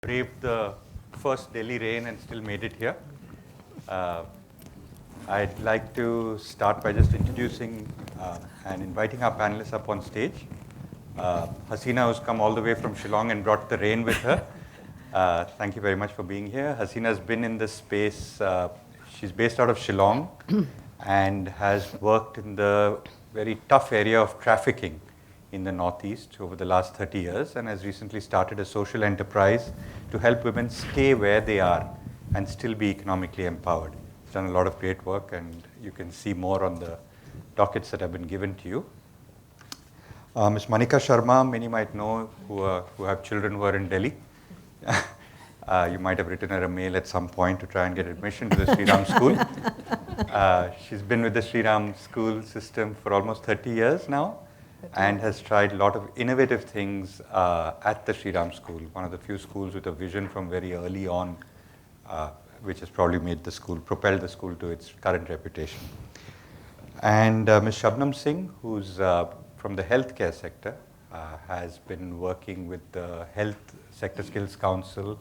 braved the first Delhi rain and still made it here. I'd like to start by just introducing and inviting our panelists up on stage. HASINA, who's come all the way from Shillong and brought the rain with her. Thank you very much for being here. HASINA has been in this space. She's based out of Shillong and has worked in the very tough area of trafficking in the Northeast over the last 30 years and has recently started a social enterprise to help women stay where they are and still be economically empowered. She's done a lot of great work, and you can see more on the dockets that have been given to you. Ms. MANIKA Sharma, many might know who have children who are in Delhi. You might have written her a mail at some point to try and get admission to the Shri Ram school. She's been with the Shri Ram school system for almost 30 years now and has tried a lot of innovative things at the Shri Ram school, one of the few schools with a vision from very early on, which has probably made the school, propelled the school to its current reputation. And Ms. SHUBNUM Singh, who's from the healthcare sector, has been working with the Health Sector Skills Council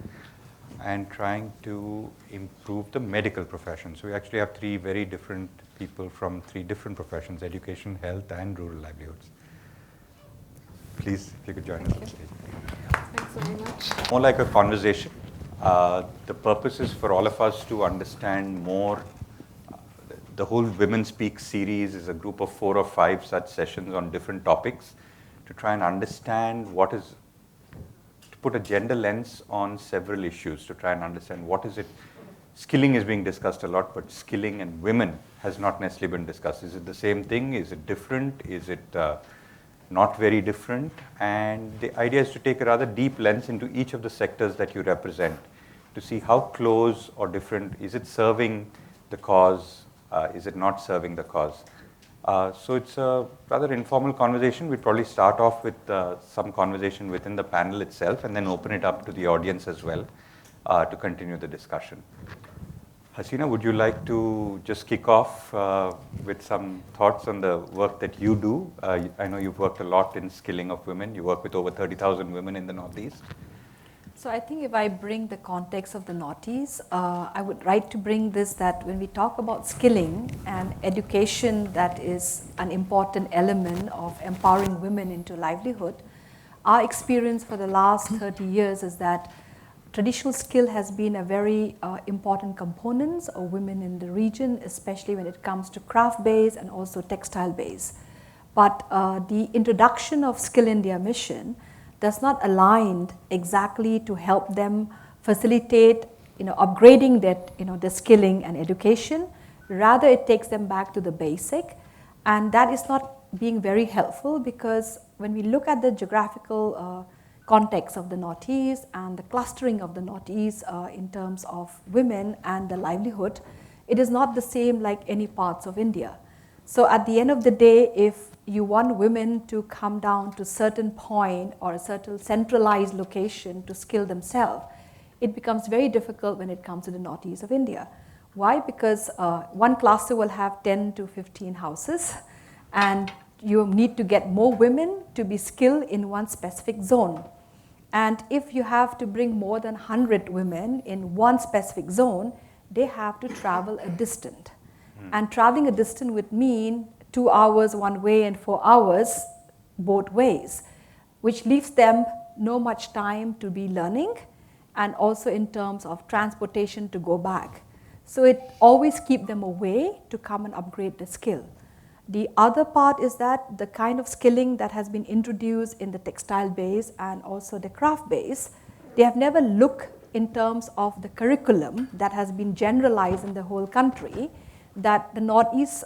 and trying to improve the medical profession. So we actually have three very different people from three different professions: education, health, and rural livelihoods. Please, if you could join us on stage. Thanks very much. More like a conversation. The purpose is for all of us to understand more. The whole Women Speak series is a group of 4 or 5 such sessions on different topics to try and understand what is, to put a gender lens on several issues, to try and understand what is it. Skilling is being discussed a lot, but skilling and women has not necessarily been discussed. Is it the same thing? Is it different? Is it not very different? And the idea is to take a rather deep lens into each of the sectors that you represent to see how close or different, is it serving the cause, is it not serving the cause? So it's a rather informal conversation. We'd probably start off with some conversation within the panel itself and then open it up to the audience as well to continue the discussion. HASINA, would you like to just kick off with some thoughts on the work that you do? I know you've worked a lot in skilling of women. You work with over 30,000 women in the Northeast. So I think if I bring the context of the Northeast, I would like to bring this, that when we talk about skilling and education, that is an important element of empowering women into livelihood. Our experience for the last 30 years is that traditional skill has been a very important component of women in the region, especially when it comes to craft-based and also textile-based. But the introduction of Skill India mission does not align exactly to help them facilitate, upgrading that, the skilling and education. Rather, it takes them back to the basic, and that is not being very helpful, because when we look at the geographical context of the Northeast and the clustering of the Northeast in terms of women and the livelihood, it is not the same like any parts of India. So at the end of the day, if you want women to come down to a certain point or a certain centralized location to skill themselves, it becomes very difficult when it comes to the Northeast of India. Why? Because one cluster will have 10 to 15 houses, and you need to get more women to be skilled in one specific zone. And if you have to bring more than 100 women in one specific zone, they have to travel a distance. And traveling a distance would mean 2 hours one way and 4 hours both ways, which leaves them no much time to be learning, and also in terms of transportation to go back. So it always keeps them away to come and upgrade the skill. The other part is that the kind of skilling that has been introduced in the textile base and also the craft base, they have never looked in terms of the curriculum that has been generalized in the whole country, that the Northeast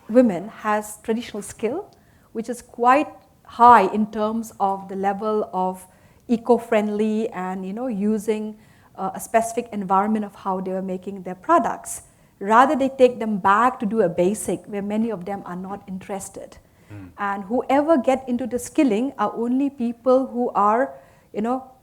women has traditional skill, which is quite high in terms of the level of eco-friendly and using a specific environment of how they were making their products. Rather, they take them back to do a basic where many of them are not interested. And whoever get into the skilling are only people who are,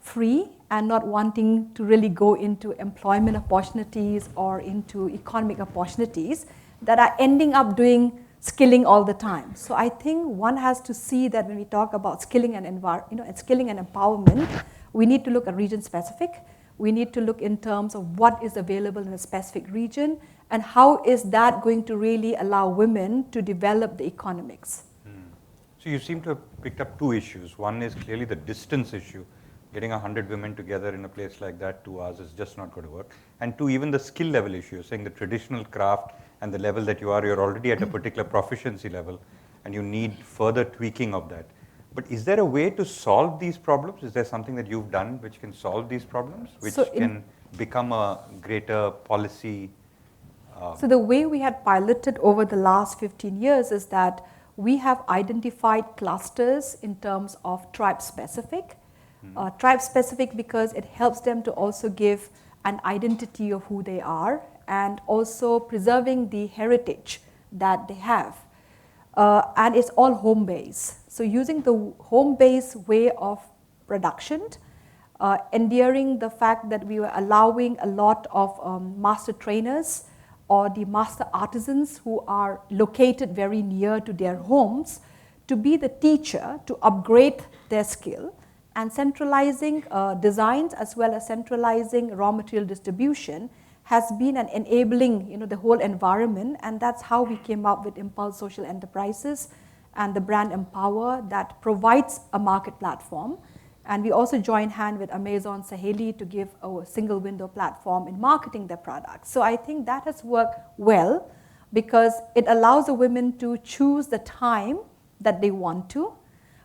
free and not wanting to really go into employment opportunities or into economic opportunities, that are ending up doing skilling all the time. So I think one has to see that when we talk about skilling and skilling and empowerment, we need to look at region specific. We need to look in terms of what is available in a specific region and how is that going to really allow women to develop the economics. So you seem to have picked up two issues. One is clearly the distance issue. Getting 100 women together in a place like that, 2 hours, is just not going to work. And two, even the skill level issue. You're saying the traditional craft and the level that you're already at a particular proficiency level, and you need further tweaking of that. But is there a way to solve these problems? Is there something that you've done which can solve these problems, which can become a greater policy? So the way we had piloted over the last 15 years is that we have identified clusters in terms of tribe-specific. Tribe-specific because it helps them to also give an identity of who they are and also preserving the heritage that they have. And it's all home-based. So using the home-based way of production, endearing the fact that we were allowing a lot of master trainers or the master artisans who are located very near to their homes to be the teacher to upgrade their skill, and centralizing designs as well as centralizing raw material distribution has been an enabling the whole environment, and that's how we came up with Impulse Social Enterprises and the brand Empower that provides a market platform. And we also join hand with Amazon Saheli to give a single window platform in marketing their products. So I think that has worked well because it allows the women to choose the time that they want to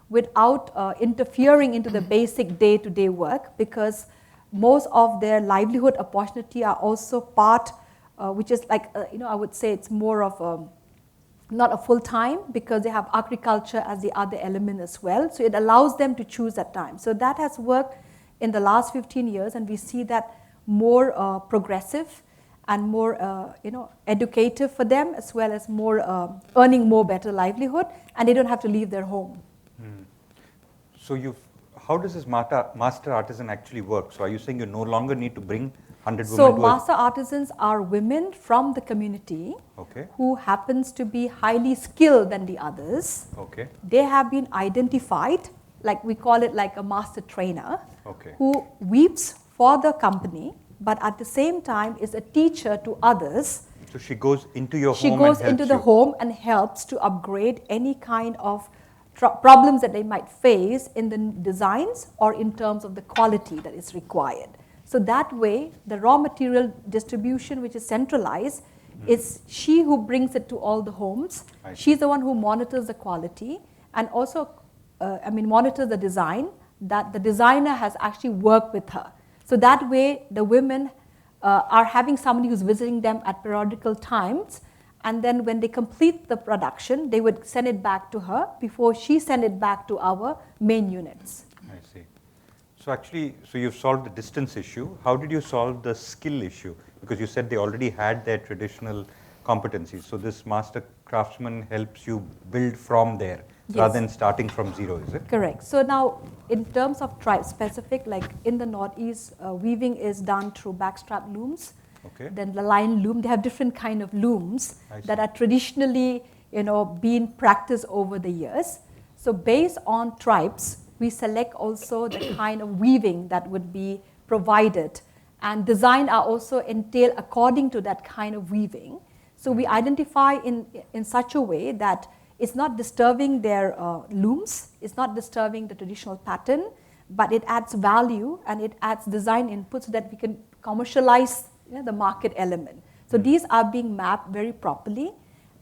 without interfering into the basic day-to-day work, because most of their livelihood opportunity are also part, which is like, I would say it's more of not a full time because they have agriculture as the other element as well. So it allows them to choose that time. So that has worked in the last 15 years, and we see that more progressive and more educative for them, as well as more earning more better livelihood, and they don't have to leave their home. So how does this master artisan actually work? So are you saying you no longer need to bring 100 women? So master artisans are women from the community who happens to be highly skilled than the others. They have been identified, like we call it like a master trainer, who weaves for the company, but at the same time is a teacher to others. So she goes into your home. She goes into the home and helps to upgrade any kind of problems that they might face in the designs or in terms of the quality that is required. So that way, the raw material distribution, which is centralized, it's she who brings it to all the homes. She's the one who monitors the quality and also, monitors the design, that the designer has actually worked with her. So that way, the women are having somebody who's visiting them at periodical times, and then when they complete the production, they would send it back to her before she sent it back to our main units. I see. So actually, you've solved the distance issue. How did you solve the skill issue? Because you said they already had their traditional competencies. So this master craftsman helps you build from there rather than starting from zero, is it? Correct. So now, in terms of tribe specific, like in the Northeast, weaving is done through backstrap looms. Then the line loom, they have different kind of looms that are traditionally, being practiced over the years. So based on tribes, we select also the kind of weaving that would be provided, and design are also entailed according to that kind of weaving. So we identify in such a way that it's not disturbing their looms, it's not disturbing the traditional pattern, but it adds value and it adds design input so that we can commercialize the market element. So these are being mapped very properly,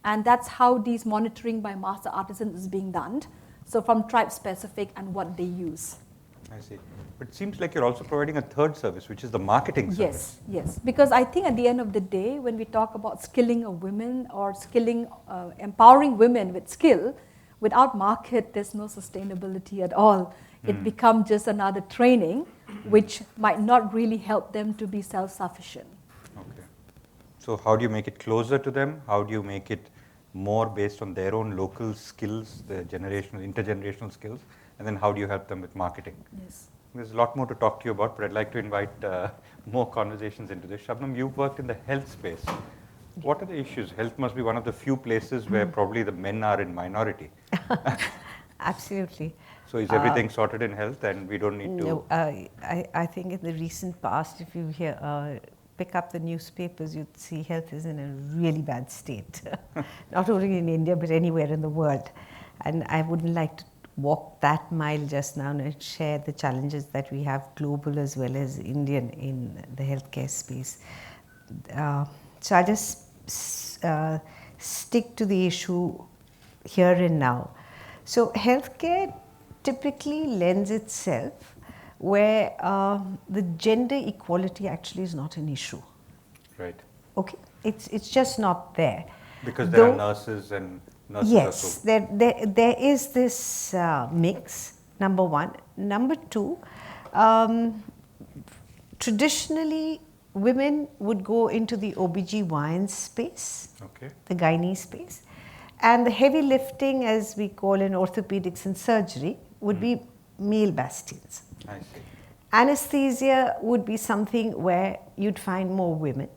and that's how these monitoring by master artisans is being done. So from tribe specific and what they use. I see. But it seems like you're also providing a third service, which is the marketing service. Yes. Because I think at the end of the day, when we talk about skilling of women or skilling, empowering women with skill, without market, there's no sustainability at all. It becomes just another training, which might not really help them to be self-sufficient. So how do you make it closer to them? How do you make it more based on their own local skills, the intergenerational skills? And then how do you help them with marketing? Yes. There's a lot more to talk to you about, but I'd like to invite more conversations into this. SHUBNUM, you've worked in the health space. What are the issues? Health must be one of the few places where probably the men are in minority. Absolutely. So is everything sorted in health and we don't need to? No, I think in the recent past, if you pick up the newspapers, you'd see health is in a really bad state, not only in India but anywhere in the world. And I wouldn't like to walk that mile just now and share the challenges that we have global as well as Indian in the healthcare space. So I just stick to the issue here and now. So healthcare typically lends itself where the gender equality actually is not an issue. Right. Okay, it's just not there. Because there are nurses and nurses. Yes, there is this mix. Number one. Number two, traditionally women would go into the OBGYN space, okay, the gynae space, and the heavy lifting, as we call in orthopedics and surgery, would be male bastions. I see. Anesthesia would be something where you'd find more women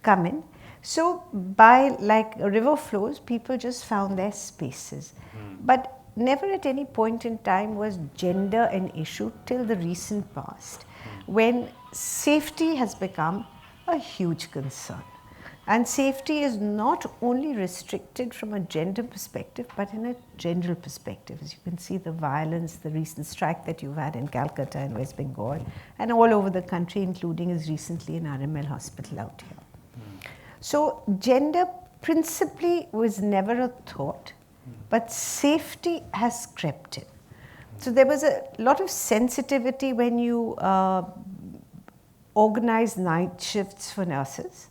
come in. So by like a river flows, people just found their spaces. But never at any point in time was gender an issue till the recent past, when safety has become a huge concern. And safety is not only restricted from a gender perspective, but in a general perspective. As you can see, the violence, the recent strike that you've had in Calcutta and West Bengal, and all over the country, including as recently in RML hospital out here. So gender principally was never a thought, but safety has crept in. So there was a lot of sensitivity when you organize night shifts for nurses.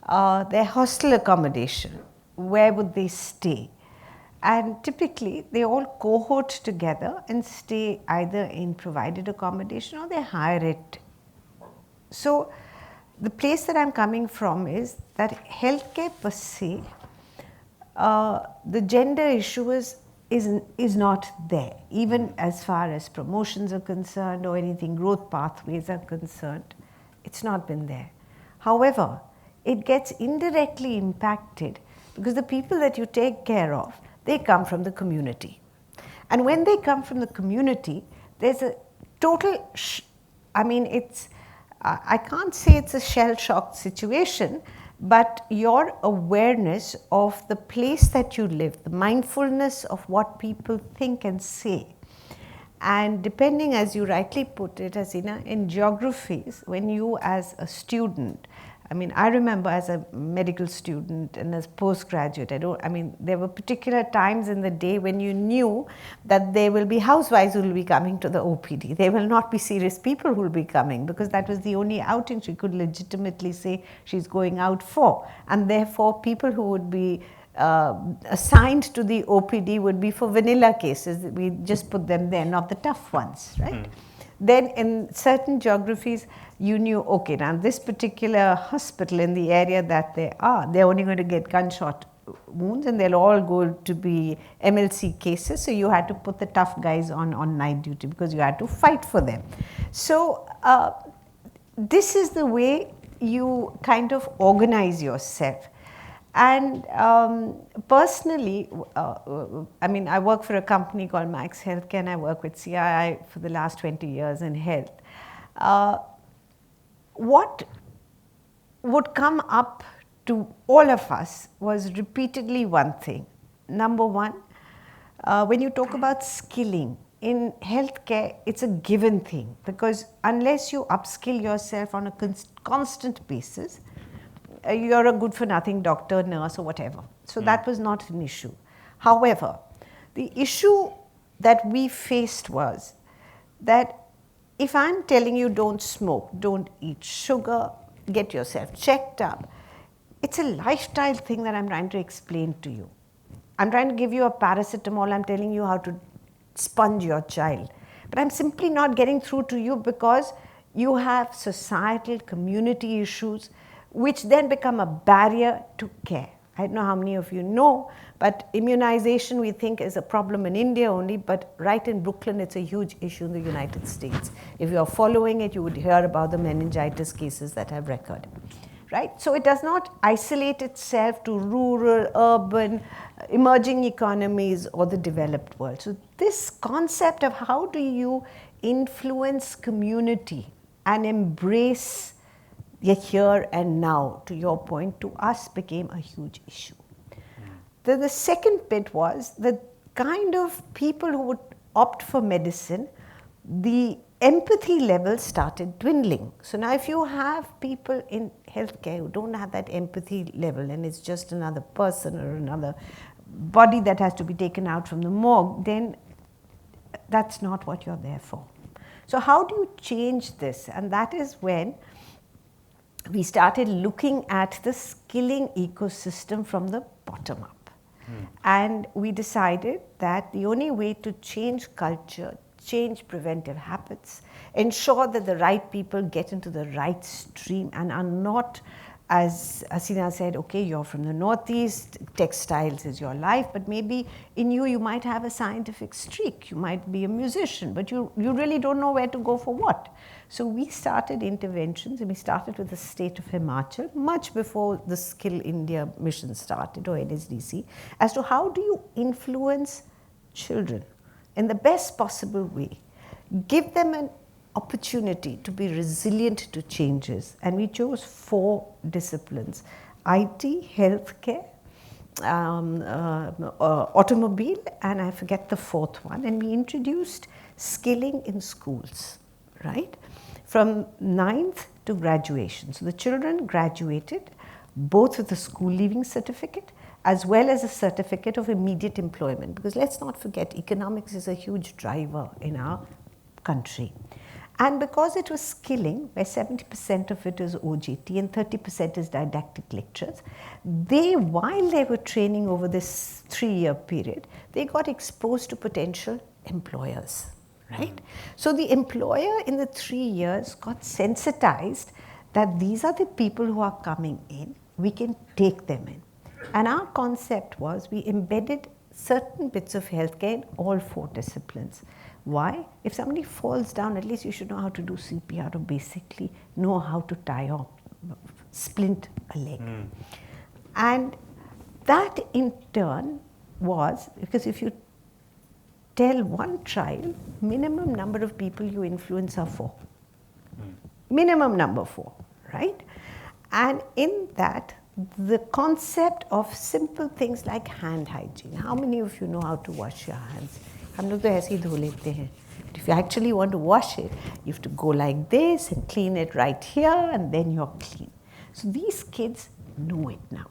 Their hostel accommodation, where would they stay? And typically they all cohort together and stay either in provided accommodation or they hire it. So the place that I'm coming from is that healthcare per se, the gender issue is not there, even as far as promotions are concerned or anything, growth pathways are concerned. It's not been there. However, it gets indirectly impacted because the people that you take care of, they come from the community. And when they come from the community, there's a total, I can't say it's a shell-shocked situation, but your awareness of the place that you live, the mindfulness of what people think and say. And depending, as you rightly put it, HASINA, in geographies, when you as a student, I remember as a medical student and as postgraduate, there were particular times in the day when you knew that there will be housewives who will be coming to the OPD. There will not be serious people who will be coming, because that was the only outing she could legitimately say she's going out for. And therefore, people who would be assigned to the OPD would be for vanilla cases. We just put them there, not the tough ones, right? Then in certain geographies, you knew, okay, now this particular hospital in the area that they're only going to get gunshot wounds and they'll all go to be MLC cases. So you had to put the tough guys on night duty because you had to fight for them. So this is the way you kind of organize yourself. And personally, I work for a company called Max Healthcare and I work with CII for the last 20 years in health. What would come up to all of us was repeatedly one thing. Number one, when you talk about skilling, in healthcare, it's a given thing, because unless you upskill yourself on a constant basis, you're a good-for-nothing doctor, nurse, or whatever. So that was not an issue. However, the issue that we faced was that if I'm telling you don't smoke, don't eat sugar, get yourself checked up, it's a lifestyle thing that I'm trying to explain to you. I'm trying to give you a paracetamol, I'm telling you how to sponge your child. But I'm simply not getting through to you because you have societal, community issues which then become a barrier to care. I don't know how many of you know, but immunization we think is a problem in India only, but right in Brooklyn it's a huge issue in the United States. If you are following it, you would hear about the meningitis cases that have recurred. right? So it does not isolate itself to rural, urban, emerging economies or the developed world. So this concept of how do you influence community and embrace the here and now, to your point, to us became a huge issue. The second bit was the kind of people who would opt for medicine, the empathy level started dwindling. So now if you have people in healthcare who don't have that empathy level and it's just another person or another body that has to be taken out from the morgue, then that's not what you're there for. So how do you change this? And that is when we started looking at the skilling ecosystem from the bottom up. And we decided that the only way to change culture, change preventive habits, ensure that the right people get into the right stream and are not, as HASINA said, okay, you're from the Northeast, textiles is your life, but maybe in you might have a scientific streak, you might be a musician, but you really don't know where to go for what. So we started interventions, and we started with the state of Himachal, much before the Skill India mission started, or NSDC, as to how do you influence children in the best possible way, give them an opportunity to be resilient to changes. And we chose 4 disciplines: IT, healthcare, automobile, and I forget the 4th one. And we introduced skilling in schools, right? From 9th to graduation. So the children graduated both with a school leaving certificate as well as a certificate of immediate employment, because let's not forget, economics is a huge driver in our country. And because it was skilling, where 70% of it is OJT and 30% is didactic lectures, while they were training over this 3-year period, they got exposed to potential employers, right? So the employer in the 3 years got sensitized that these are the people who are coming in, we can take them in. And our concept was we embedded certain bits of healthcare in all 4 disciplines. Why? If somebody falls down, at least you should know how to do CPR, or basically know how to tie or splint a leg. And that in turn was, because if you tell one child, minimum number of people you influence are 4. Minimum number 4, right? And in that, the concept of simple things like hand hygiene. How many of you know how to wash your hands? हम लोग तो ऐसे ही धो लेते हैं. But if you actually want to wash it, you have to go like this and clean it right here, and then you're clean. So these kids know it now,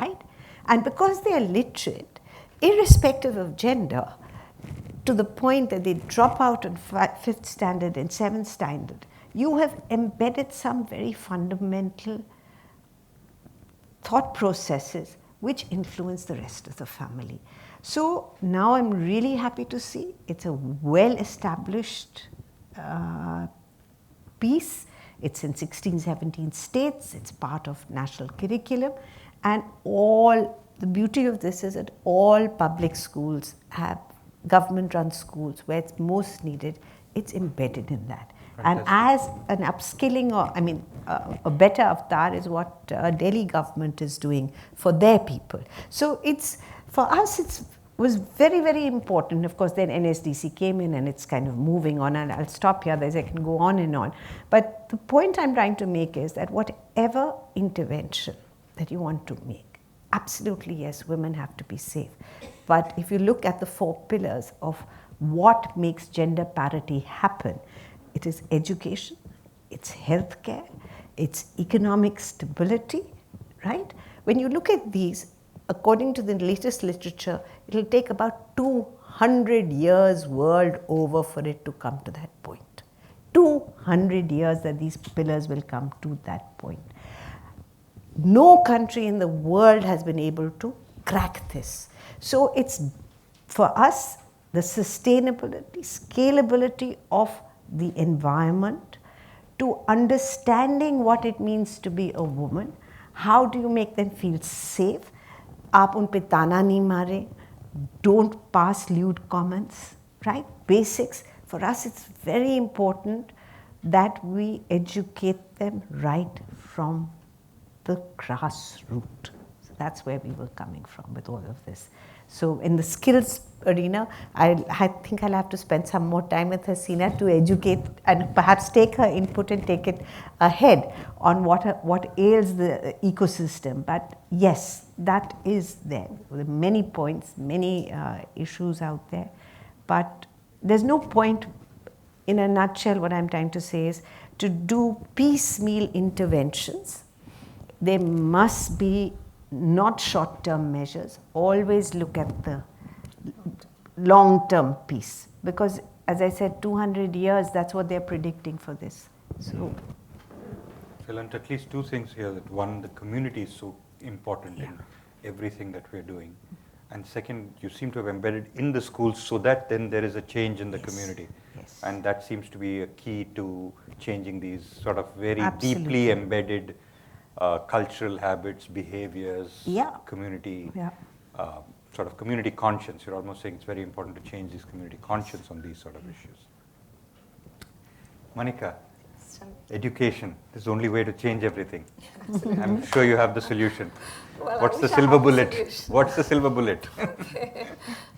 right? And because they are literate, irrespective of gender, to the point that they drop out on 5th standard and 7th standard, you have embedded some very fundamental thought processes which influence the rest of the family. So now I'm really happy to see it's a well-established piece. It's in 16, 17 states. It's part of national curriculum. And the beauty of this is that all public schools have government-run schools where it's most needed. It's embedded in that. Fantastic. And as an upskilling, a better avatar is what Delhi government is doing for their people. So for us, it was very, very important. Of course, then NSDC came in and it's kind of moving on, and I'll stop here, otherwise I can go on and on. But the point I'm trying to make is that whatever intervention that you want to make, absolutely yes, women have to be safe. But if you look at the 4 pillars of what makes gender parity happen, it is education, it's healthcare, it's economic stability, right? When you look at these, according to the latest literature, it will take about 200 years world over for it to come to that point. 200 years that these pillars will come to that point. No country in the world has been able to crack this. So it's, for us, the sustainability, scalability of the environment, to understanding what it means to be a woman. How do you make them feel safe? Aap un pe tana nahi mare. Don't pass lewd comments, right? Basics. For us, it's very important that we educate them right from the grassroots. So that's where we were coming from with all of this. So in the skills arena, I think I'll have to spend some more time with HASINA to educate and perhaps take her input and take it ahead on what ails the ecosystem. But yes, that is there. There are many points, many issues out there. But there's no point, in a nutshell, what I'm trying to say is to do piecemeal interventions. There must be not short-term measures. Always look at the long-term piece, because as I said, 200 years, that's what they're predicting for this. So, I learned at least two things here. That one, the community is so important in everything that we're doing. And second, you seem to have embedded in the schools so that then there is a change in the community. Yes. And that seems to be a key to changing these sort of very Absolutely. deeply embedded cultural habits, behaviors, community, sort of community conscience. You're almost saying it's very important to change this community conscience on these sort of issues. MANIKA, education is the only way to change everything. I'm sure you have the solution. Well, What's the silver bullet? What's the silver bullet? Okay.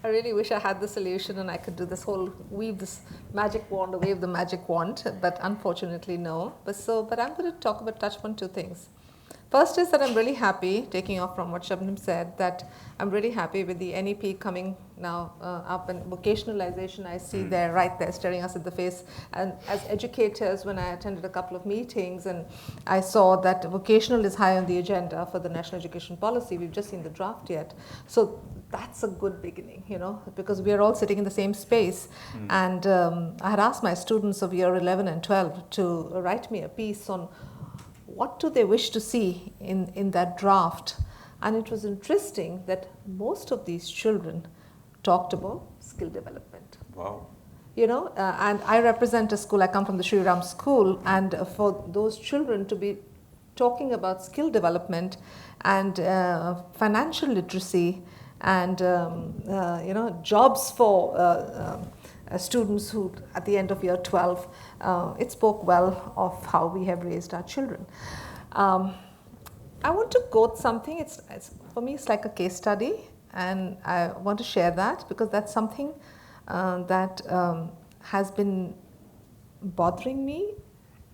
I really wish I had the solution and I could do this whole, wave this magic wand, wave the magic wand, but unfortunately no. But I'm going to talk about, touch on two things. First is that I'm really happy, taking off from what SHUBNUM said, that I'm really happy with the NEP coming now up, and vocationalization I see there, right there, staring us in the face. And as educators, when I attended a couple of meetings and I saw that vocational is high on the agenda for the National Education Policy, we've just seen the draft yet. So that's a good beginning, you know, because we are all sitting in the same space. And I had asked my students of year 11 and 12 to write me a piece on what do they wish to see in that draft. And it was interesting that most of these children talked about skill development. Wow. You know, and I represent a school, I come from the Shri school, and for those children to be talking about skill development and financial literacy and, you know, jobs for students who at the end of year 12, it spoke well of how we have raised our children. I want to quote something, it's for me it's like a case study, and I want to share that because that's something that has been bothering me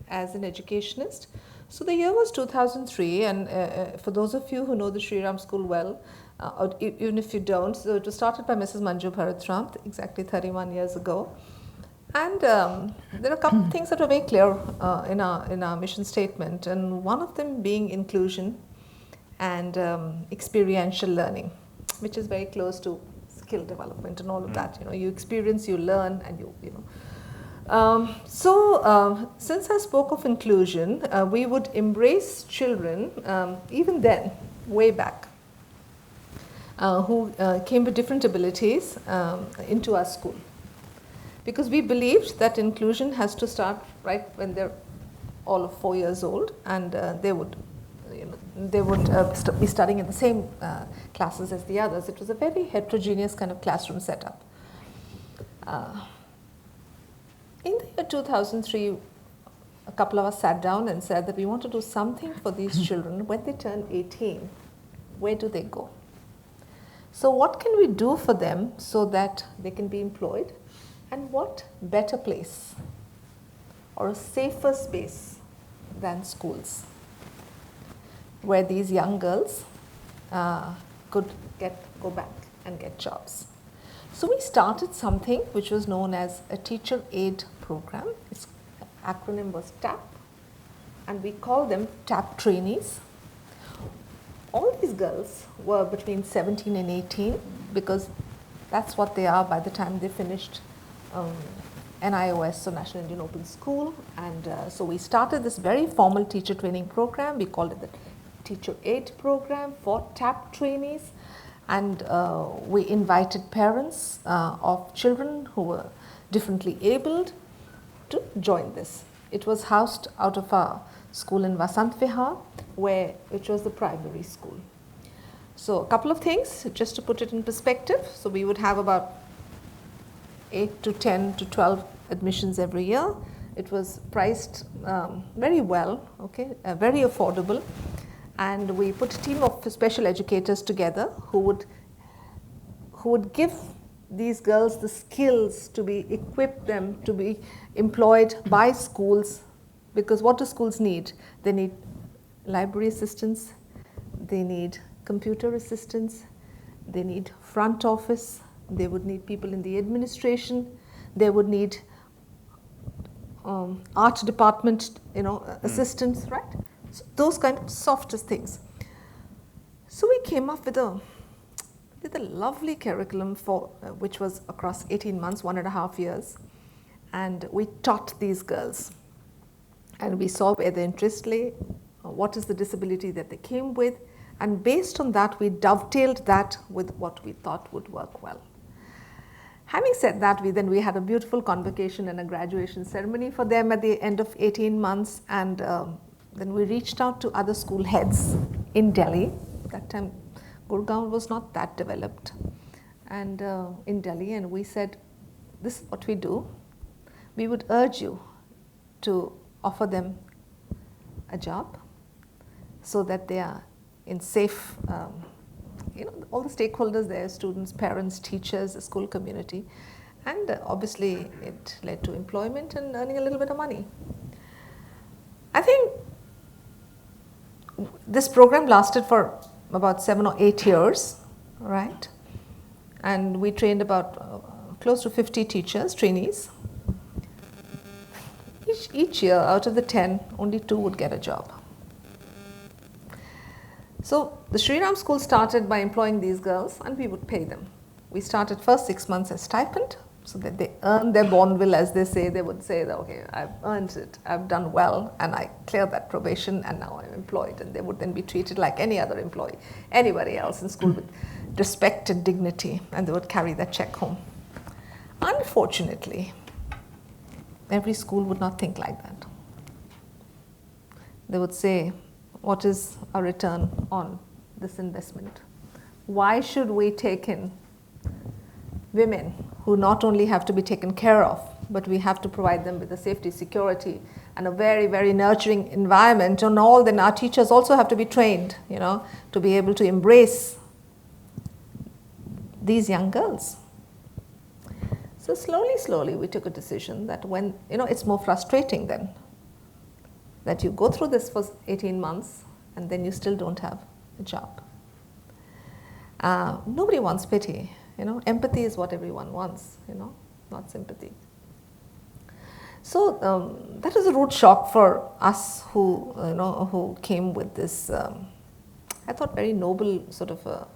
as an educationist. So the year was 2003, and for those of you who know the Shri School well, or even if you don't, so it was started by Mrs. Manju Bharatram exactly 31 years ago. And there are a couple of things that are very clear in our mission statement, and one of them being inclusion and experiential learning, which is very close to skill development and all of that. You know, you experience, you learn, and you know. Since I spoke of inclusion, we would embrace children, even then, way back, who came with different abilities into our school. Because we believed that inclusion has to start right when they're all of 4 years old, and they would, you know, be studying in the same classes as the others. It was a very heterogeneous kind of classroom setup. In the year 2003, a couple of us sat down and said that we want to do something for these children when they turn 18. Where do they go? So what can we do for them so that they can be employed? And what better place or a safer space than schools, where these young girls could go back and get jobs. So we started something which was known as a teacher aid program. Its acronym was TAP, and we called them TAP trainees. All these girls were between 17 and 18 because that's what they are by the time they finished NIOS, so National Indian Open School. And so we started this very formal teacher training program. We called it the Teacher Aid Program for TAP trainees. And we invited parents of children who were differently abled to join this. It was housed out of our school in Vasant Vihar, which was the primary school. So a couple of things, just to put it in perspective. So we would have about 8 to 10 to 12 admissions every year. It was priced very well, okay, very affordable. and we put a team of special educators together who would give these girls the skills to be equip them to be employed by schools, because what do schools need? They need library assistants, they need computer assistants, they need front office, they would need people in the administration, they would need art department, assistants, right? So those kind of softest things. So we came up with a lovely curriculum for which was across 18 months, 1.5 years, and we taught these girls, and we saw where the interest lay, what is the disability that they came with, and based on that we dovetailed that with what we thought would work well. Having said that, we had a beautiful convocation and a graduation ceremony for them at the end of 18 months, and then we reached out to other school heads in Delhi. That time Gurgaon was not that developed, and in Delhi, and we said, this is what we do. We would urge you to offer them a job so that they are in safe, all the stakeholders there, students, parents, teachers, the school community, and obviously it led to employment and earning a little bit of money. I think this program lasted for about 7 or 8 years, right? And we trained about close to 50 teachers, trainees. Each year, out of the 10, only 2 would get a job. So the Shri Ram school started by employing these girls, and we would pay them. We started first 6 months as stipend, so that they earn their Bonville, as they say. They would say that, okay, I've earned it, I've done well, and I cleared that probation, and now I'm employed. And they would then be treated like any other employee, anybody else in school, with respect and dignity, and they would carry that check home. Unfortunately, every school would not think like that. They would say, what is our return on this investment? Why should we take in women who not only have to be taken care of, but we have to provide them with the safety, security, and a very, very nurturing environment, and all? Then our teachers also have to be trained, to be able to embrace these young girls. So slowly we took a decision that when, it's more frustrating then, that you go through this for 18 months and then you still don't have a job. Nobody wants pity, empathy is what everyone wants, not sympathy. So that was a root shock for us who came with this, I thought, very noble sort of a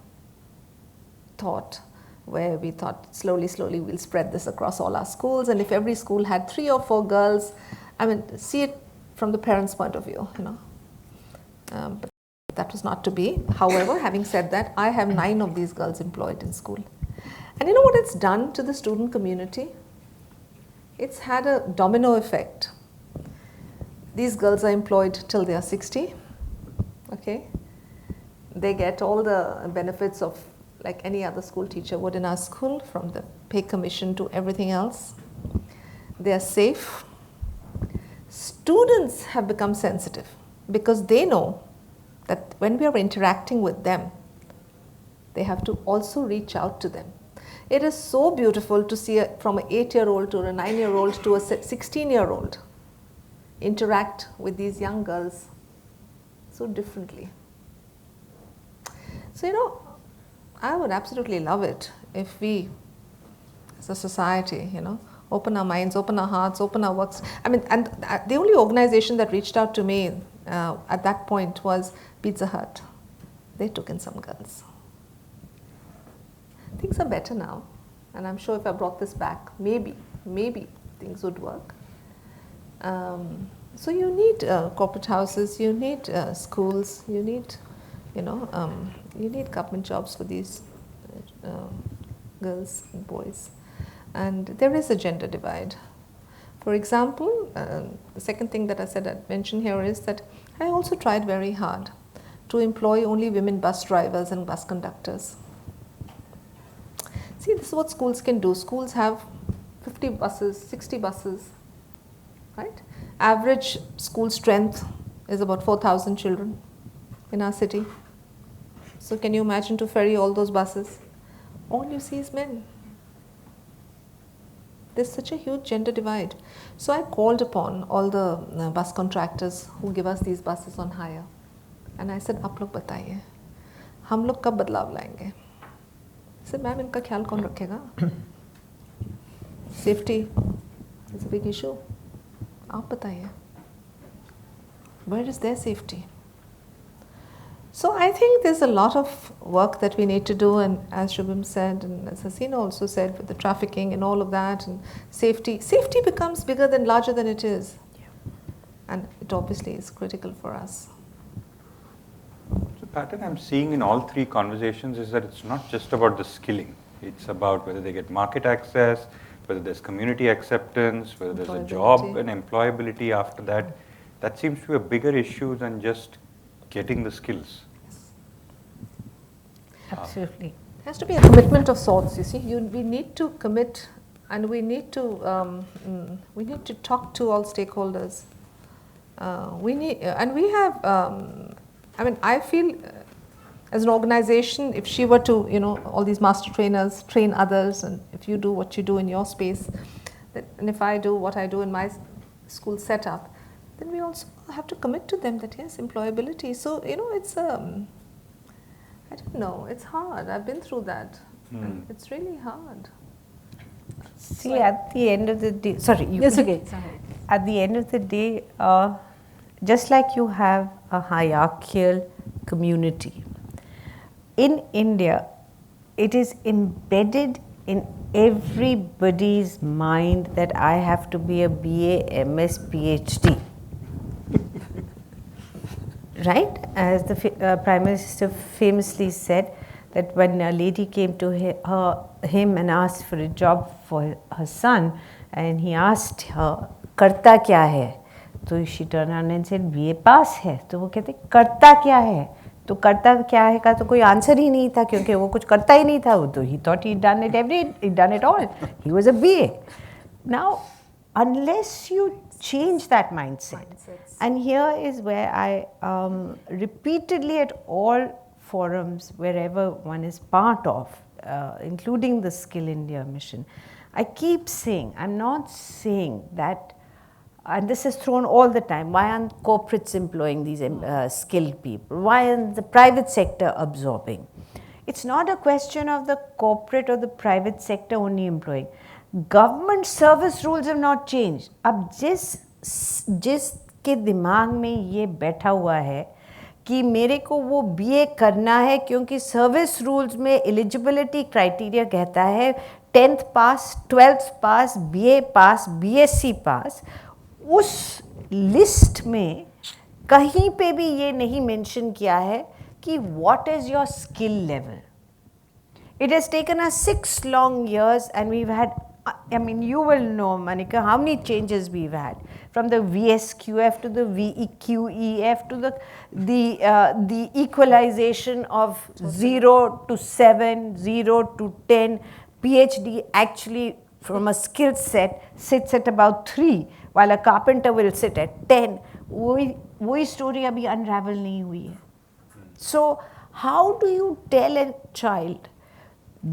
thought, where we thought slowly we'll spread this across all our schools, and if every school had 3 or 4 girls, see it from the parents' point of view, but that was not to be. However, having said that, I have 9 of these girls employed in school. And you know what it's done to the student community? It's had a domino effect. These girls are employed till they are 60, okay? They get all the benefits of like any other school teacher would in our school, from the pay commission to everything else. They are safe. Students have become sensitive because they know that when we are interacting with them, they have to also reach out to them. It is so beautiful to see from an 8-year-old to a 9-year-old to a 16-year-old interact with these young girls so differently. So, I would absolutely love it if we, as a society, open our minds, open our hearts, open our works. And the only organization that reached out to me at that point was Pizza Hut. They took in some girls. Things are better now, and I'm sure if I brought this back, maybe things would work. So you need corporate houses, you need schools, you need, you need government jobs for these girls and boys. And there is a gender divide. For example, the second thing that I said I'd mention here is that I also tried very hard to employ only women bus drivers and bus conductors. See, this is what schools can do. Schools have 50 buses, 60 buses, right? Average school strength is about 4,000 children. in our city. So can you imagine to ferry all those buses? All you see is men. There's such a huge gender divide. So I called upon all the bus contractors who give us these buses on hire. And I said, आप लोग बताइए, हम लोग कब बदलाव लाएंगे? I said, ma'am इनका ख्याल कौन रखेगा? Safety is a big issue. आप बताइए. Where is their safety? So I think there's a lot of work that we need to do, and as Shubham said, and as HASINA also said, with the trafficking and all of that, and safety becomes bigger than, larger than it is. Yeah. And it obviously is critical for us. The pattern I'm seeing in all three conversations is that it's not just about the skilling. It's about whether they get market access, whether there's community acceptance, whether there's a job and employability after that. That seems to be a bigger issue than just getting the skills. Absolutely. It has to be a commitment of sorts, you see. We need to commit, and we need to talk to all stakeholders. I feel as an organization, if she were to, all these master trainers train others, and if you do what you do in your space, and if I do what I do in my school setup, then we also have to commit to them that yes, employability. So, it's, I don't know, it's hard. I've been through that. And it's really hard. See, at the end of the day, Yes, okay. Sorry. At the end of the day, just like you have a hierarchical community, in India, it is embedded in everybody's mind that I have to be a BA, MS, PhD. Right? As the Prime Minister famously said, that when a lady came to him and asked for a job for her son, and he asked her, "Karta kya hai?" So she turned around and said, "BA pass hai." तो वो कहते, "करता क्या है?" तो करता क्या है का तो कोई आंसर ही नहीं था, क्योंकि वो कुछ करता ही नहीं था. वो तो he thought he'd done it all. He was a BA. Now, unless you change that mindset, and here is where I repeatedly at all forums, wherever one is part of, including the Skill India mission, I keep saying, I'm not saying that, and this is thrown all the time, why aren't corporates employing these skilled people? Why aren't the private sector absorbing? It's not a question of the corporate or the private sector only employing. Government service rules have not changed. अब जिसके दिमाग में ये बैठा हुआ है कि मेरे को वो BA करना है क्योंकि सर्विस रूल्स में एलिजिबिलिटी क्राइटेरिया कहता है 10th पास, 12th पास, BA पास, BSc पास, उस लिस्ट में कहीं पे भी ये नहीं मेंशन किया है कि what is your skill level. It has taken us 6 long years, and we've had, I mean, you will know, Manika, how many changes we've had, from the VSQF to the VEQEF to the equalization of 0 to 7, 0 to 10. PhD actually from a skill set sits at about 3, while a carpenter will sit at 10. वही story अभी unravel नहीं हुई है. So how do you tell a child,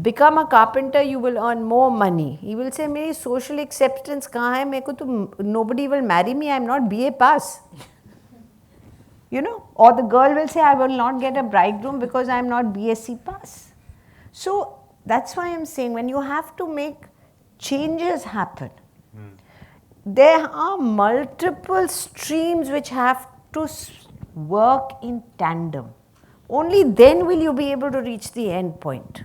become a carpenter, you will earn more money? He will say, मेरी social acceptance कहाँ है? मेरे को तो nobody will marry me. I am not BA pass. Or the girl will say, I will not get a bridegroom because I am not BSc pass. So that's why I am saying, when you have to make changes happen, there are multiple streams which have to work in tandem. Only then will you be able to reach the end point.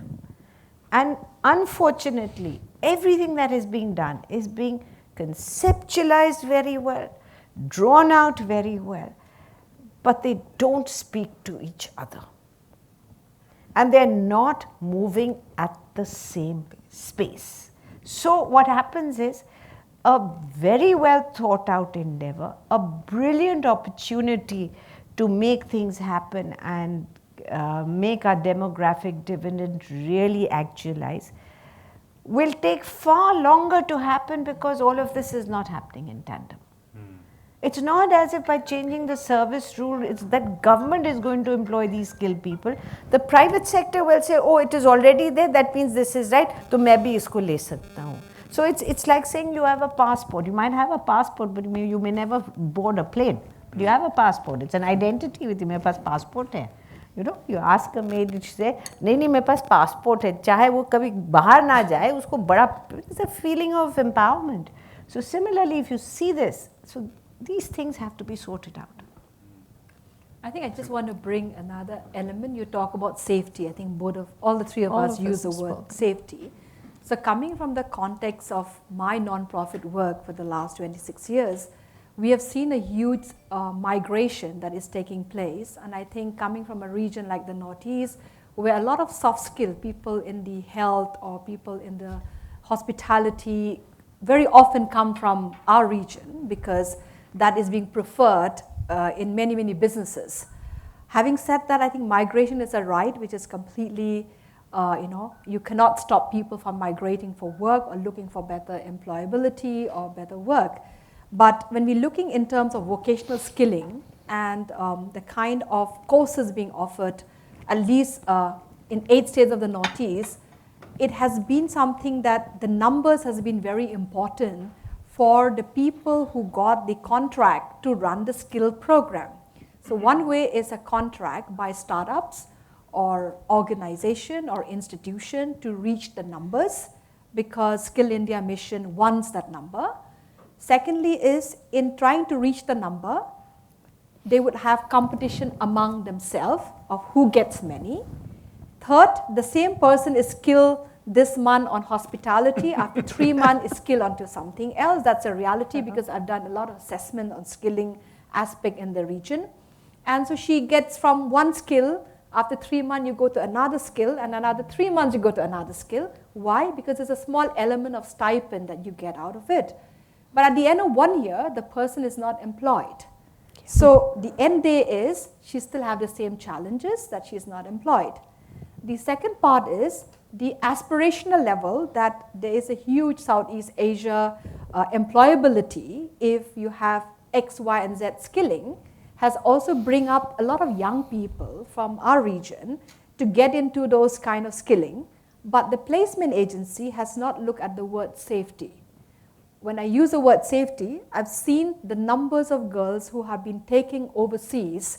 And unfortunately, everything that is being done is being conceptualized very well, drawn out very well, but they don't speak to each other. And they're not moving at the same space. So what happens is, a very well thought out endeavor, a brilliant opportunity to make things happen and make our demographic dividend really actualize, will take far longer to happen because all of this is not happening in tandem. It's not as if by changing the service rule, it's that government is going to employ these skilled people. The private sector will say, oh, it is already there, that means this is right, so मैं भी इसको ले सकता हूँ. So it's like saying you have a passport. You might have a passport, but you may never board a plane. But you have a passport. It's an identity with you. मेरे पास passport है. You know, you ask a maid, she say, नहीं मेरे पास passport है. चाहे वो कभी बाहर ना जाए, उसको बड़ा, it's a feeling of empowerment. So similarly, if you see this, so these things have to be sorted out. I think I just want to bring another element. You talk about safety. I think all the three of us use the word safety. So coming from the context of my non-profit work for the last 26 years, we have seen a huge migration that is taking place. And I think coming from a region like the Northeast, where a lot of soft skill people in the health or people in the hospitality very often come from our region because that is being preferred in many, many businesses. Having said that, I think migration is a right which is completely, you cannot stop people from migrating for work or looking for better employability or better work. But when we're looking in terms of vocational skilling and the kind of courses being offered, at least in 8 states of the Northeast, it has been something that the numbers has been very important for the people who got the contract to run the skill program. So one way is a contract by startups or organization or institution to reach the numbers because Skill India mission wants that number. Secondly is in trying to reach the number, they would have competition among themselves of who gets many. Third, the same person is skilled this month on hospitality, after 3 months is skilled onto something else. That's a reality because I've done a lot of assessment on skilling aspect in the region. And so she gets from one skill, after 3 months you go to another skill, and another 3 months you go to another skill. Why? Because there's a small element of stipend that you get out of it. But at the end of 1 year, the person is not employed. So the end day is she still have the same challenges that she is not employed. The second part is the aspirational level that there is a huge Southeast Asia employability if you have X, Y, and Z skilling has also bring up a lot of young people from our region to get into those kind of skilling. But the placement agency has not looked at the word safety. When I use the word safety, I've seen the numbers of girls who have been taken overseas,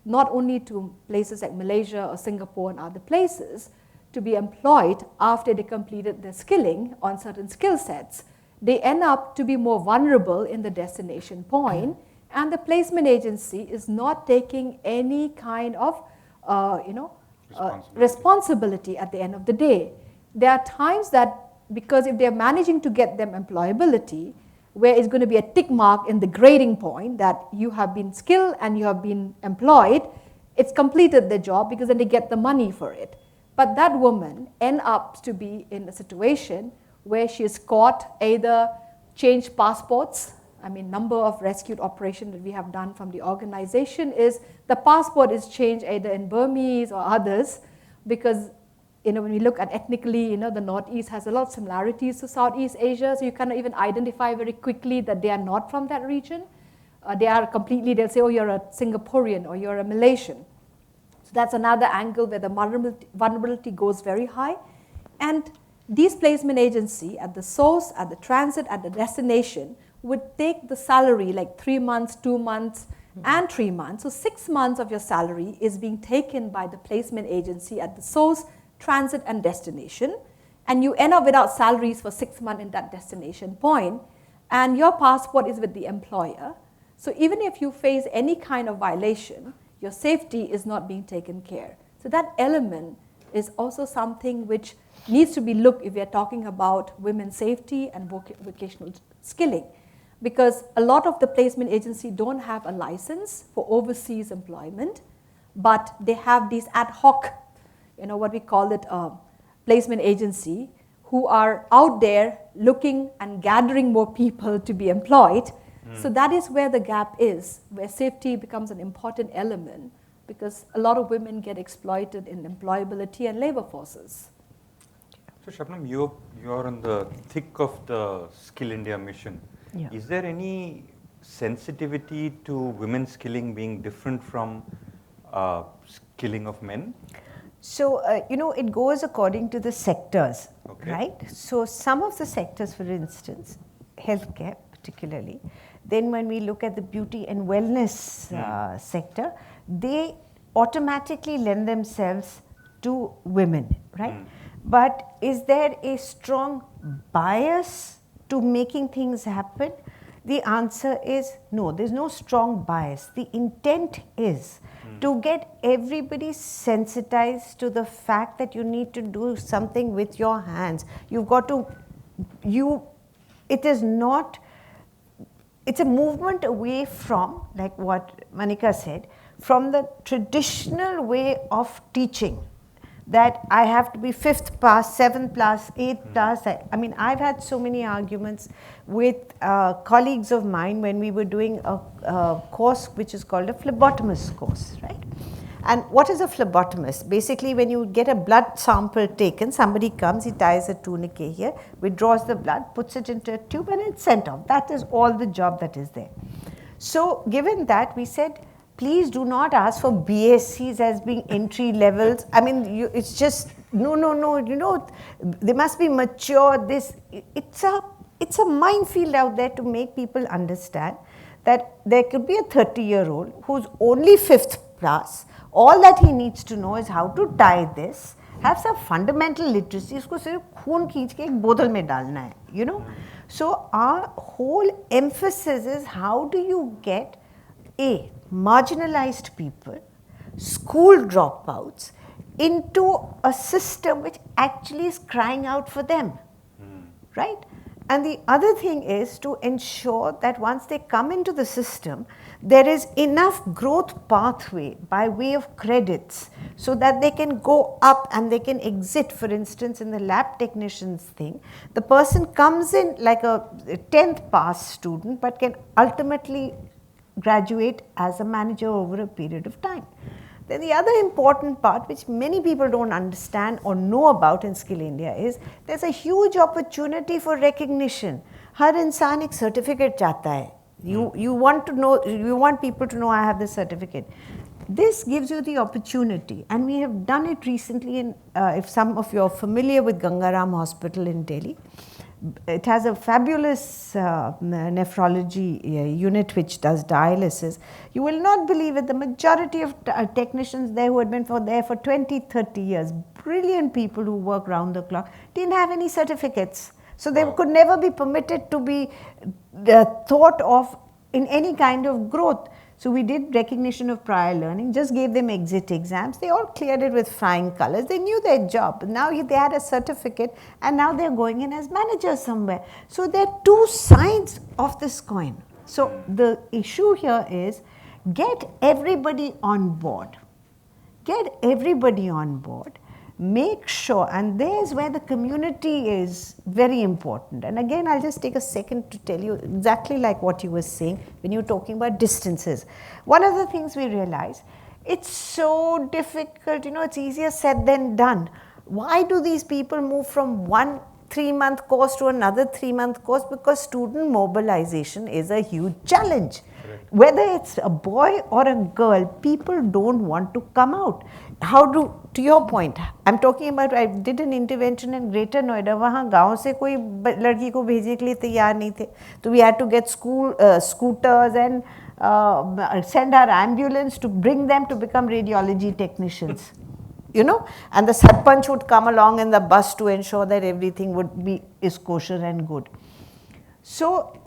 not only to places like Malaysia or Singapore and other places, to be employed after they completed their skilling on certain skill sets. They end up to be more vulnerable in the destination point, and the placement agency is not taking any kind of responsibility at the end of the day. There are times that because if they're managing to get them employability, where it's going to be a tick mark in the grading point that you have been skilled and you have been employed, it's completed the job because then they get the money for it. But that woman ends up to be in a situation where she is caught, either changed passports. I mean, number of rescued operations that we have done from the organization is the passport is changed either in Burmese or others because when we look at ethnically, the Northeast has a lot of similarities to Southeast Asia, so you cannot even identify very quickly that they are not from that region. They are completely, they'll say, oh, you're a Singaporean or you're a Malaysian. So that's another angle where the vulnerability goes very high. And these placement agency at the source, at the transit, at the destination would take the salary like 3 months, 2 months, and 3 months. So 6 months of your salary is being taken by the placement agency at the source, transit, and destination. And you end up without salaries for 6 months in that destination point. And your passport is with the employer. So even if you face any kind of violation, your safety is not being taken care. So that element is also something which needs to be looked if we are talking about women's safety and vocational skilling. Because a lot of the placement agency don't have a license for overseas employment, but they have these ad hoc, what we call it, placement agency, who are out there looking and gathering more people to be employed. So that is where the gap is, where safety becomes an important element because a lot of women get exploited in employability and labor forces. So SHUBNUM, you are in the thick of the Skill India mission. Yeah. Is there any sensitivity to women's skilling being different from skilling of men? So, it goes according to the sectors, Okay. right? So, some of the sectors, for instance, healthcare particularly, then when we look at the beauty and wellness sector, they automatically lend themselves to women, right? But is there a strong bias to making things happen? The answer is no, there's no strong bias. The intent is to get everybody sensitized to the fact that you need to do something with your hands. You've got to, it is not, it's a movement away from, like what MANIKA said, from the traditional way of teaching. That I have to be 5th pass, 7th class, 8th class. I mean, I've had so many arguments with colleagues of mine when we were doing a course which is called a phlebotomist course, right? And what is a phlebotomist? Basically, when you get a blood sample taken, somebody comes, he ties a tourniquet here, withdraws the blood, puts it into a tube and it's sent off. That is all the job that is there. So, given that, we said, please do not ask for BScs as being entry levels. I mean, it's just, no, they must be mature. It's a minefield out there to make people understand that there could be a 30-year-old who's only 5th class. All that he needs to know is how to tie this, have some fundamental literacy, usko sirf khoon kheech ke ek bottle mein dalna hai, you know. So our whole emphasis is how do you get marginalized people, school dropouts into a system which actually is crying out for them, right? And the other thing is to ensure that once they come into the system, there is enough growth pathway by way of credits so that they can go up and they can exit. For instance, in the lab technicians thing, the person comes in like a 10th pass student but can ultimately graduate as a manager over a period of time. Then the other important part which many people don't understand or know about in Skill India is there's a huge opportunity for recognition. Har insaan ek certificate chahta hai. You want to know, you want people to know I have this certificate. This gives you the opportunity, and we have done it recently in, if some of you are familiar with Gangaram Hospital in Delhi, it has a fabulous nephrology unit which does dialysis. You will not believe it, the majority of technicians there who had been there for 20, 30 years, brilliant people who work round the clock, didn't have any certificates. So they could never be permitted to be thought of in any kind of growth. So we did recognition of prior learning, just gave them exit exams. They all cleared it with flying colors. They knew their job. Now they had a certificate and now they're going in as managers somewhere. So there are two sides of this coin. So the issue here is get everybody on board. Get everybody on board. Make sure, and there's where the community is very important. And again, I'll just take a second to tell you exactly like what you were saying when you were talking about distances. One of the things we realize, it's so difficult, it's easier said than done. Why do these people move from one 3-month course to another 3-month course? Because student mobilization is a huge challenge. Correct. Whether it's a boy or a girl, people don't want to come out. To your point, I'm talking about, I did an intervention in Greater Noida, वहाँ गाँव से कोई लड़की को भेजने के लिए तैयार नहीं थे. So we had to get scooters and send our ambulance to bring them to become radiology technicians. And the sarpanch would come along in the bus to ensure that everything is kosher and good. So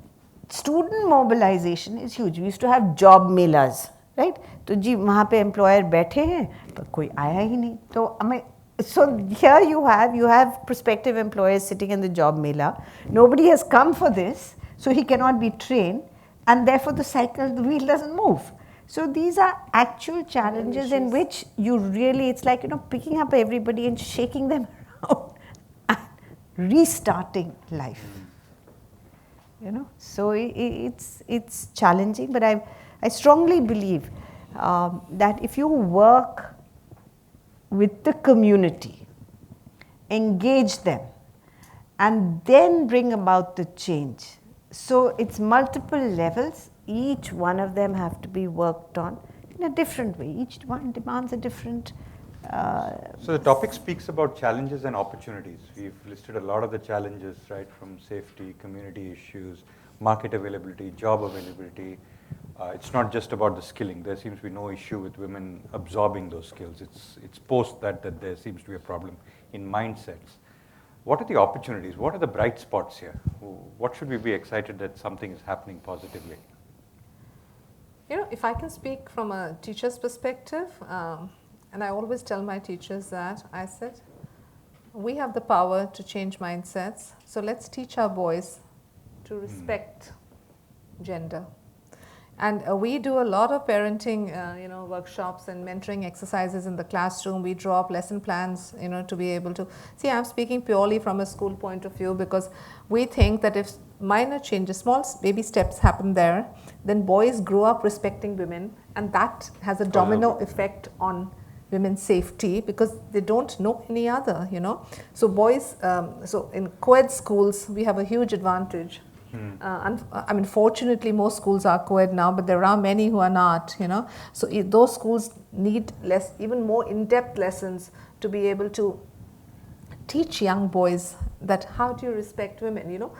student mobilization is huge. We used to have job melas, right? तो जी वहाँ पे employer बैठे हैं पर कोई आया ही नहीं. तो so here you have prospective employers sitting in the job mela. Nobody has come for this, so he cannot be trained, and therefore the wheel doesn't move. So these are actual challenges in which you really, it's like picking up everybody and shaking them around and restarting life. So it's challenging, but I strongly believe that if you work with the community, engage them, and then bring about the change. So it's multiple levels. each one of them have to be worked on in a different way. Each one demands a different. So the topic speaks about challenges and opportunities. We've listed a lot of the challenges, right, from safety, community issues, market availability, job availability. It's not just about the skilling. There seems to be no issue with women absorbing those skills. It's post that there seems to be a problem in mindsets. What are the opportunities? What are the bright spots here? What should we be excited that something is happening positively? You know, if I can speak from a teacher's perspective, and I always tell my teachers that, I said, we have the power to change mindsets, so let's teach our boys to respect gender. And we do a lot of parenting, workshops and mentoring exercises in the classroom. We draw up lesson plans, to be able to see. I'm speaking purely from a school point of view, because we think that if minor changes, small baby steps happen there, then boys grow up respecting women, and that has a domino effect on women's safety, because they don't know any other. So boys, so in co-ed schools, we have a huge advantage. Fortunately, most schools are co-ed now, but there are many who are not, So those schools need even more in-depth lessons to be able to teach young boys that how do you respect women,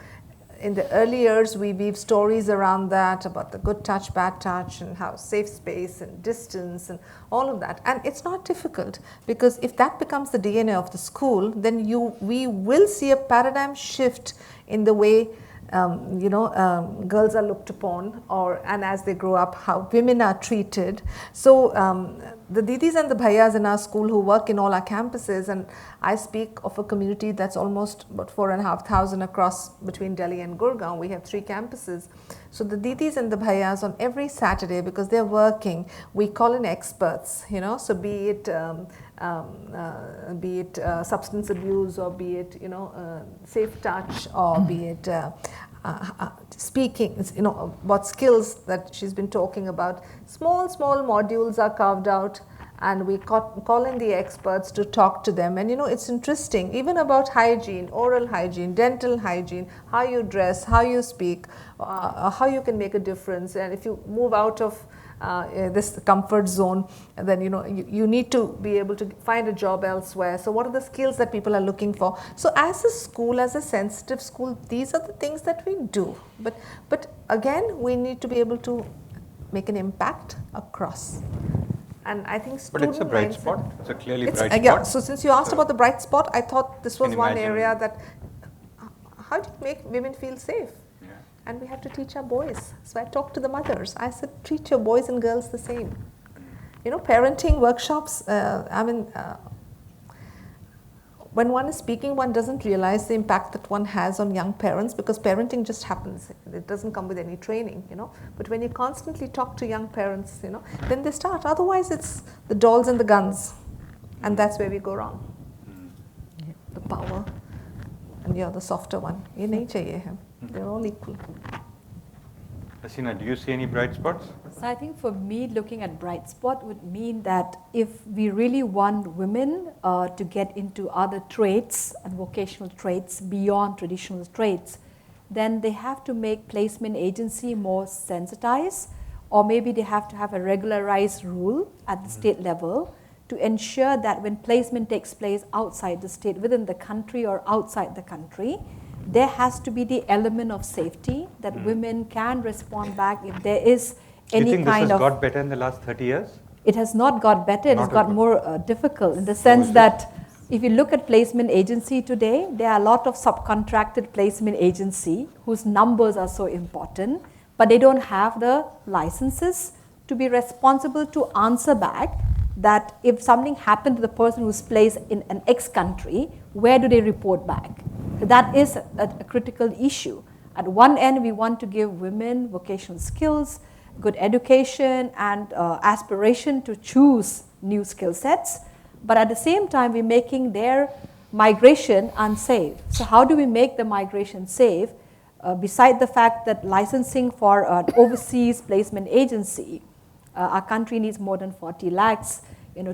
In the early years, we weave stories around that, about the good touch, bad touch, and how safe space and distance and all of that. And it's not difficult, because if that becomes the DNA of the school, then we will see a paradigm shift in the way girls are looked upon, and as they grow up, how women are treated. So the didis and the bhaiyas in our school who work in all our campuses, and I speak of a community that's almost about 4,500 across between Delhi and Gurgaon. We have 3 campuses. So the didis and the bhaiyas, on every Saturday, because they're working, we call in experts, so be it substance abuse, or be it safe touch, or be it speaking, what skills that she's been talking about. Small modules are carved out, and we call in the experts to talk to them. And it's interesting, even about hygiene, oral hygiene, dental hygiene, how you dress, how you speak, how you can make a difference. And if you move out of this comfort zone, then you need to be able to find a job elsewhere. So what are the skills that people are looking for? So as a school, as a sensitive school, these are the things that we do. But again, we need to be able to make an impact across. And I think but it's a bright spot. It's a clearly bright spot. Yeah. So since you asked about the bright spot, I thought this was one area that how do you make women feel safe? Yeah. And we have to teach our boys. So I talked to the mothers. I said, treat your boys and girls the same. Parenting workshops. When one is speaking, one doesn't realize the impact that one has on young parents, because parenting just happens. It doesn't come with any training, But when you constantly talk to young parents, then they start. Otherwise, it's the dolls and the guns. And that's where we go wrong. Yeah. The power. And you're the softer one. They're all equal. Hasina, do you see any bright spots? So I think for me, looking at bright spot would mean that if we really want women to get into other trades and vocational trades beyond traditional trades, then they have to make placement agency more sensitized, or maybe they have to have a regularized rule at the state level to ensure that when placement takes place outside the state, within the country or outside the country, there has to be the element of safety that women can respond back if there is any kind of... Do you think this has got better in the last 30 years? It has not got better, it has got more difficult, in the sense that if you look at placement agency today, there are a lot of subcontracted placement agency whose numbers are so important, but they don't have the licenses to be responsible to answer back that if something happened to the person who's placed in an X country, where do they report back? So that is a critical issue. At one end, we want to give women vocational skills, good education, and aspiration to choose new skill sets. But at the same time, we're making their migration unsafe. So how do we make the migration safe? Beside the fact that licensing for an overseas placement agency, our country needs more than 40 lakhs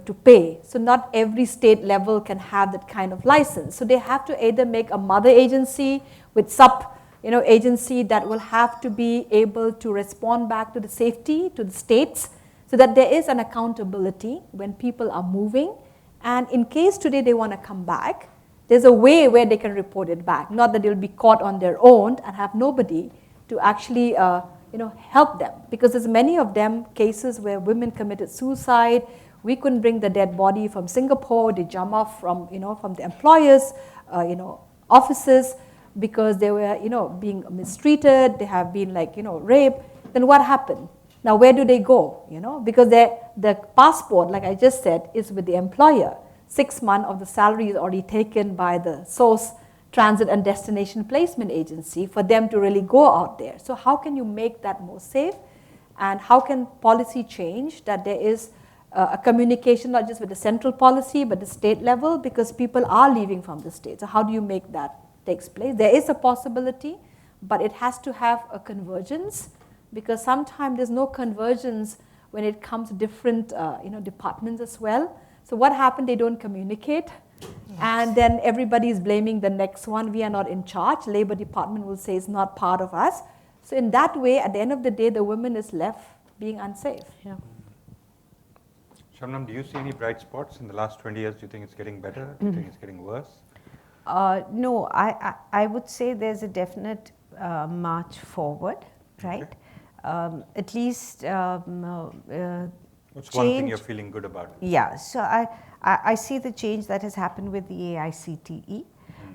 to pay. So not every state level can have that kind of license. So they have to either make a mother agency with agency that will have to be able to respond back to the safety, to the states, so that there is an accountability when people are moving. And in case today they want to come back, there's a way where they can report it back. Not that they'll be caught on their own and have nobody to actually help them. Because there's many of them cases where women committed suicide. We couldn't bring the dead body from Singapore. They jump off from the employers' offices because they were being mistreated. They have been raped. Then what happened? Now where do they go? Because the passport, like I just said, is with the employer. 6 months of the salary is already taken by the source transit and destination placement agency for them to really go out there. So how can you make that more safe? And how can policy change that there is a communication not just with the central policy but the state level, because people are leaving from the state. So how do you make that takes place? There is a possibility, but it has to have a convergence, because sometimes there's no convergence when it comes to different departments as well. So what happened? They don't communicate. Yes. And then everybody is blaming the next one. We are not in charge. Labor department will say it's not part of us. So in that way, at the end of the day, the woman is left being unsafe. Yeah. SHUBNUM, do you see any bright spots in the last 20 years? Do you think it's getting better? Do you think it's getting worse? No, I would say there's a definite march forward, right? Okay. At least what's one thing you're feeling good about? Yeah, so I see the change that has happened with the AICTE.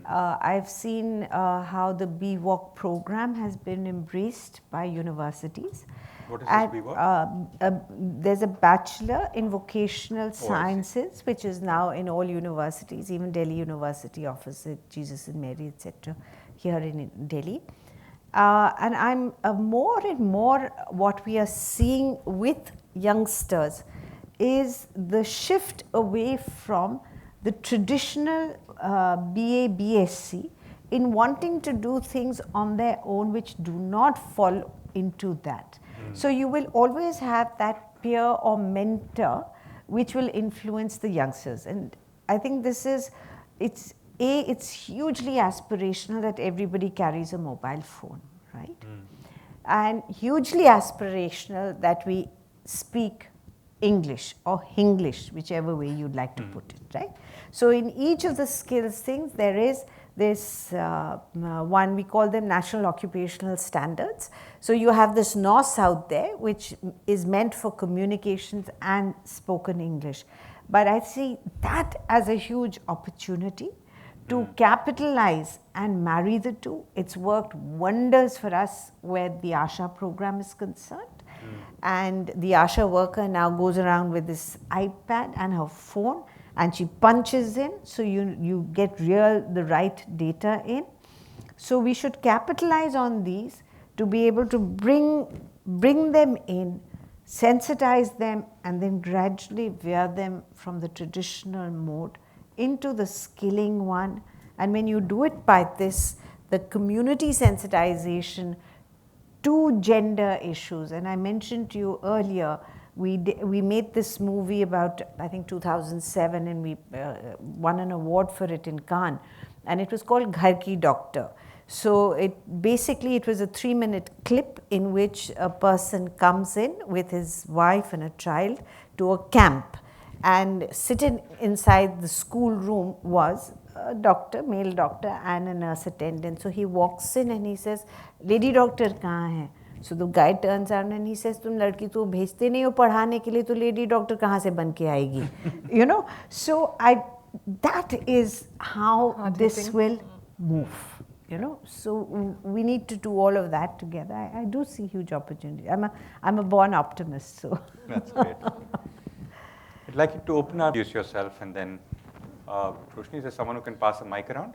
I've seen how the BWalk program has been embraced by universities. What is this BWalk? There's a Bachelor in Vocational Sciences, which is now in all universities. Even Delhi University offers it, Jesus and Mary, etc., here in Delhi. And I'm more and more what we are seeing with youngsters is the shift away from the traditional BA, BSc in wanting to do things on their own which do not fall into that. So you will always have that peer or mentor which will influence the youngsters. And I think this is, it's hugely aspirational that everybody carries a mobile phone, right? And hugely aspirational that we speak English or Hinglish, whichever way you'd like to put it, right? So in each of the skills things, there is this one, we call them National Occupational Standards. So you have this NOS out there, which is meant for communications and spoken English. But I see that as a huge opportunity to capitalize and marry the two. It's worked wonders for us where the ASHA program is concerned. And the ASHA worker now goes around with this iPad and her phone, and she punches in, so you get the right data in. So we should capitalize on these to be able to bring them in, sensitize them, and then gradually veer them from the traditional mode into the skilling one. And when you do it by this, the community sensitization to gender issues, and I mentioned to you earlier, we made this movie about, I think 2007, and we won an award for it in Cannes, and it was called Ghar Ki Doctor. So it was a 3-minute clip in which a person comes in with his wife and a child to a camp, and sitting inside the school room was a doctor, male doctor, and a nurse attendant. So he walks in and he says, "Lady doctor kahan hai?" So the guy turns around and he says, "तुम लड़की तो भेजते नहीं हो पढ़ाने के लिए, तो lady doctor कहाँ से बन के आएगी?" You know, so that is how this will move. You know, so we need to do all of that together. I do see huge opportunity. I'm a born optimist, so. That's great. I'd like you to open up, introduce yourself, and then, Roshni, is there someone who can pass a mic around?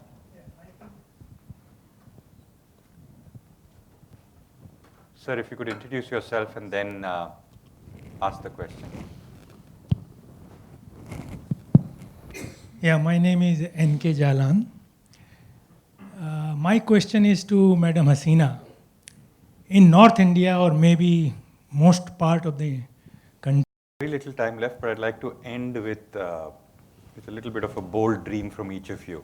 Sir, if you could introduce yourself and then ask the question. Yeah, my name is N.K. Jalan. My question is to Madam HASINA. In North India, or maybe most part of the country, Very little time left, but I'd like to end with a little bit of a bold dream from each of you.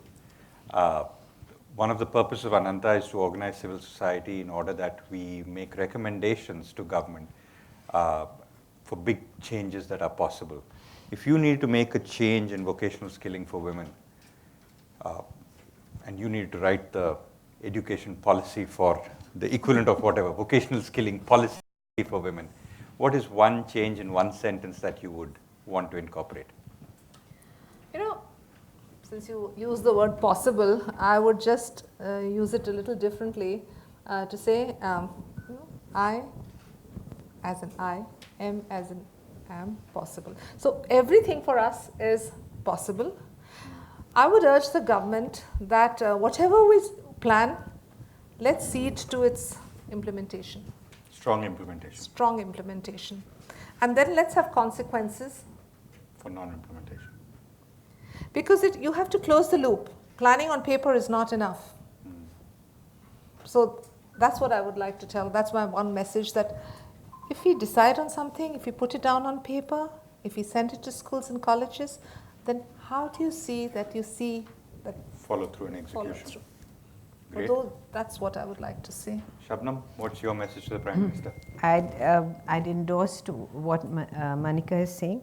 one of the purposes of Ananta is to organize civil society in order that we make recommendations to government for big changes that are possible. If you need to make a change in vocational skilling for women, and you need to write the education policy for the equivalent of whatever, vocational skilling policy for women, what is one change in one sentence that you would want to incorporate? You know, since you use the word possible, I would just use it a little differently to say I as an I, M as an am, possible. So everything for us is possible. I would urge the government that whatever we plan, let's see it to its implementation. Strong implementation. Strong implementation. And then let's have consequences For non-implementation. because you have to close the loop. Planning on paper is not enough. So that's what I would like to tell. That's my one message, that if we decide on something, if we put it down on paper, if we send it to schools and colleges, then how do you see that Follow through and follow execution. through? Great. Although that's what I would like to see. Shabnam, what's your message to the Prime Minister? I'd endorse to what Manika is saying,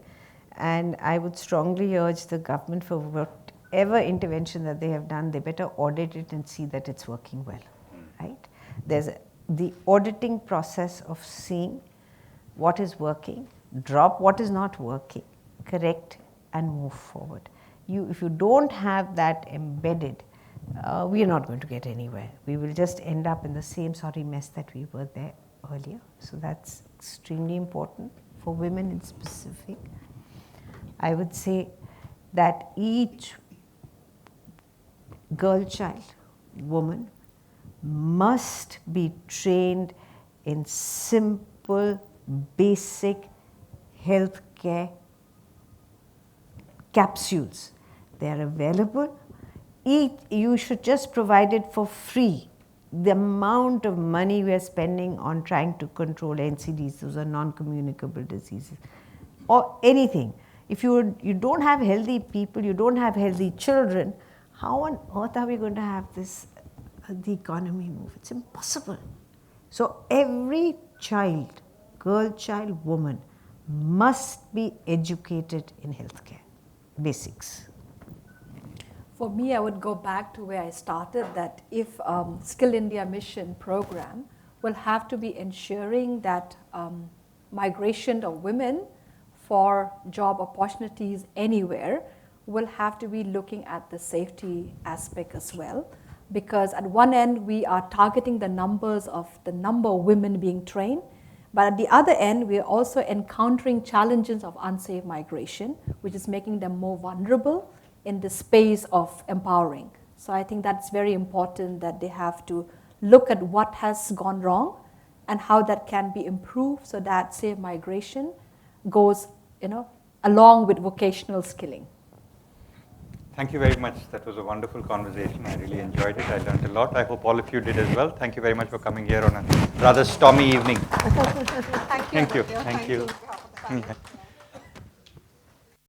and I would strongly urge the government, for whatever intervention that they have done, they better audit it and see that it's working well, right? There's the auditing process of seeing what is working, drop what is not working, correct, and move forward. If you don't have that embedded, we are not going to get anywhere. We will just end up in the same sorry mess that we were there earlier. So that's extremely important for women in specific. I would say that each girl child, woman, must be trained in simple, basic healthcare capsules. They are available. You should just provide it for free. The amount of money we are spending on trying to control NCDs, those are non-communicable diseases, or anything. If you don't have healthy people, you don't have healthy children, how on earth are we going to have the economy move? It's impossible. So every child, girl, child, woman, must be educated in healthcare, basics. For me, I would go back to where I started, that if Skill India Mission program will have to be ensuring that migration of women for job opportunities anywhere will have to be looking at the safety aspect as well. Because at one end, we are targeting the number of women being trained, but at the other end, we are also encountering challenges of unsafe migration, which is making them more vulnerable in the space of empowering. So I think that's very important, that they have to look at what has gone wrong and how that can be improved so that safe migration goes, along with vocational skilling. Thank you very much. That was a wonderful conversation. I really enjoyed it. I learned a lot. I hope all of you did as well. Thank you very much for coming here on a rather stormy evening. Thank you. Thank you. Aditya. Thank you. Thank you.